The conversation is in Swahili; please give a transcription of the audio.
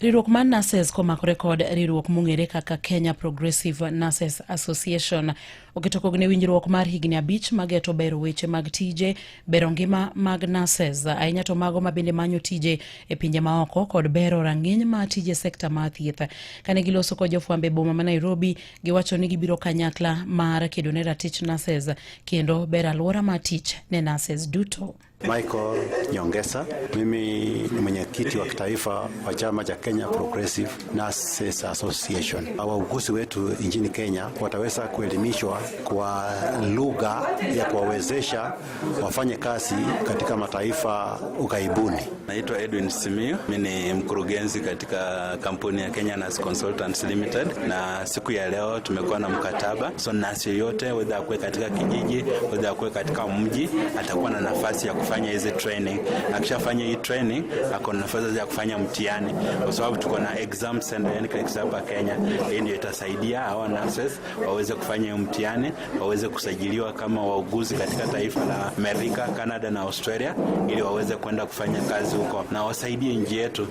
Riwruok mar Nurses komakore kod riwruok mong'ere kaka Kenya Progressive Nurses Association oketo kogne winjruok mar higni 5 mageto bero weche mag tije, bero ngima mag nurses ahinya to mago mabende manyo tije e pinje maoko kod bero rang'iny ma tije sekta mar thieth. Kane giloso kod jofwambe boma ma Nairobi, giwacho ni gibiro kanyakla mar kedo ne ratich nurses kendo bero alwora mar tich ne nurses duto. Michael Nyongesa, mimi ni mwenyekiti wa kitaifa wa chama cha Kenya Progressive Nurses Association. Wauguzi wetu nchini Kenya wataweza kuelimishwa kwa lugha ya kuwawezesha wafanye kazi katika mataifa ughaibuni. Naitwa Edwin Simiyu, mimi ni mkurugenzi katika kampuni ya Kenya Nurse Consultants Limited, na siku ya leo tumekuwa na mkataba. So nurse yoyote whether akue katika kijiji, whether akue katika mji, atakuwa na nafasi ya kufanya hizi training. Akishafanya hii training, ako na nafasi ya kufanya mtihani, kwa sababu tuko na exam center yani hapa Kenya. Hii ndio itasaidia hawa nurses waweze kufanya mtihani, waweze kusajiliwa kama wauguzi katika taifa la Amerika, Canada na Australia, ili waweze kwenda kufanya kazi huko na wasaidie nchi yetu.